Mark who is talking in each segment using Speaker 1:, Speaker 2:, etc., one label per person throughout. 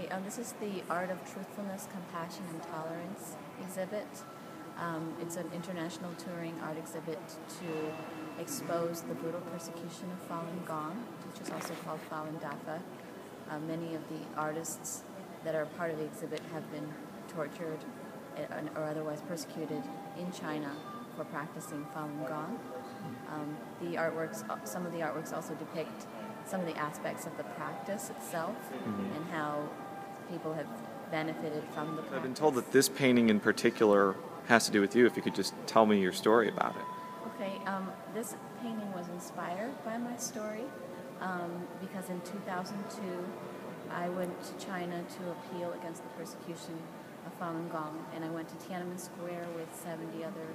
Speaker 1: Hi, this is the Art of Truthfulness, Compassion, and Tolerance exhibit. It's an international touring art exhibit to expose the brutal persecution of Falun Gong, which is also called Falun Dafa. Many of the artists that are part of the exhibit have been tortured or otherwise persecuted in China for practicing Falun Gong. Some of the artworks also depict some of the aspects of the practice itself and how people have benefited from the practice.
Speaker 2: I've been told that this painting in particular has to do with you. If you could just tell me your story about it.
Speaker 1: Okay, this painting was inspired by my story because in 2002 I went to China to appeal against the persecution of Falun Gong, and I went to Tiananmen Square with 70 other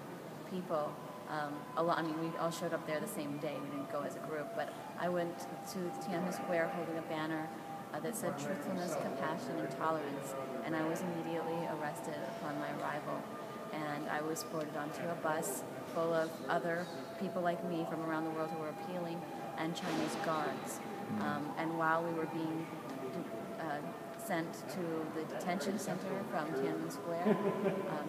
Speaker 1: people. We all showed up there the same day. We didn't go as a group, but I went to Tiananmen Square holding a banner that said truthfulness, compassion, and tolerance, and I was immediately arrested upon my arrival. And I was boarded onto a bus full of other people like me from around the world who were appealing, and Chinese guards. And while we were being sent to the detention center from Tiananmen Square,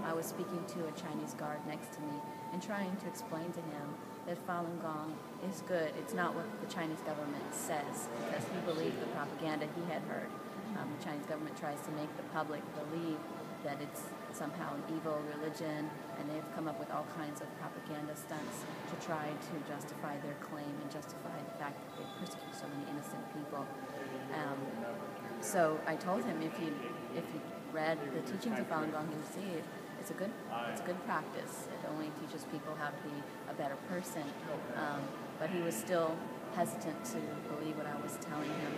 Speaker 1: I was speaking to a Chinese guard next to me and trying to explain to him that Falun Gong is good. It's not what the Chinese government says, because he believed the propaganda he had heard. The Chinese government tries to make the public believe that it's somehow an evil religion, and they've come up with all kinds of propaganda stunts to try to justify their claim and justify the fact that they persecute so many innocent people. So I told him if he read the teachings of Falun Gong, he would see it's a good practice. It only teaches people how to be a better person. But he was still hesitant to believe what I was telling him.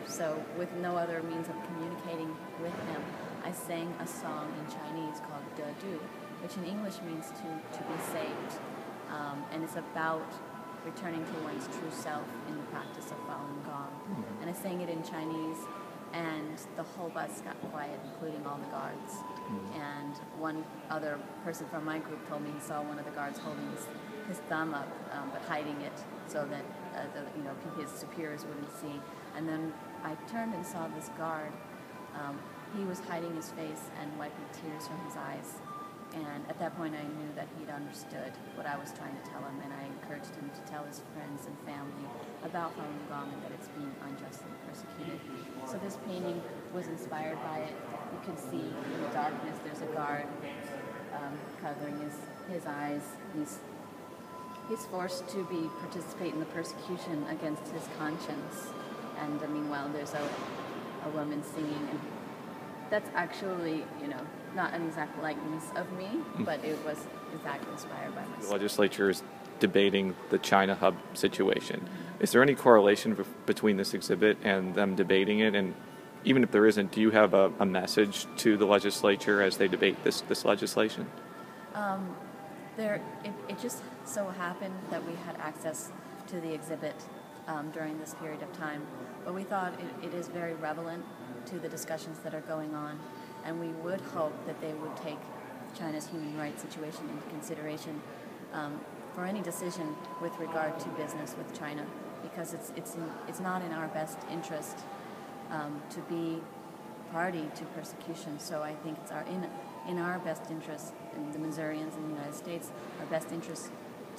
Speaker 1: So with no other means of communicating with him, I sang a song in Chinese called De Du, which in English means to be saved. And it's about returning to one's true self in the practice of Falun Gong. And I sang it in Chinese, and the whole bus got quiet, including all the guards. And one other person from my group told me he saw one of the guards holding his thumb up, but hiding it so that his superiors wouldn't see. And then I turned and saw this guard. He was hiding his face and wiping tears from his eyes. And at that point I knew that he'd understood what I was trying to tell him, and I encouraged him to tell his friends and family about Falun Gong and that it's being unjustly persecuted. So this painting was inspired by it. You can see in the darkness there's a guard covering his eyes. He's forced to participate in the persecution against his conscience. And meanwhile there's a woman singing, and that's actually, not an exact likeness of me, but it was exactly inspired by myself.
Speaker 2: The legislature is debating the China hub situation. Is there any correlation between this exhibit and them debating it? And even if there isn't, do you have a message to the legislature as they debate this legislation?
Speaker 1: It just so happened that we had access to the exhibit during this period of time, but we thought it is very relevant to the discussions that are going on, and we would hope that they would take China's human rights situation into consideration for any decision with regard to business with China, because it's not in our best interest to be party to persecution. So I think it's in our best interest, in the Missourians in the United States, our best interest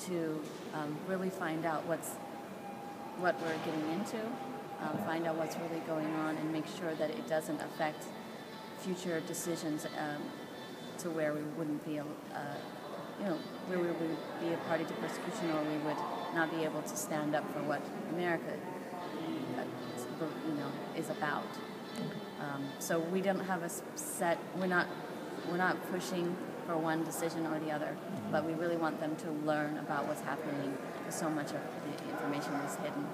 Speaker 1: to really find out what we're getting into, find out what's really going on, and make sure that it doesn't affect future decisions to where we wouldn't be, where we would be a party to persecution, or we would not be able to stand up for what America, is about. So we don't have a set. We're not pushing for one decision or the other, but we really want them to learn about what's happening, because so much of the information is hidden.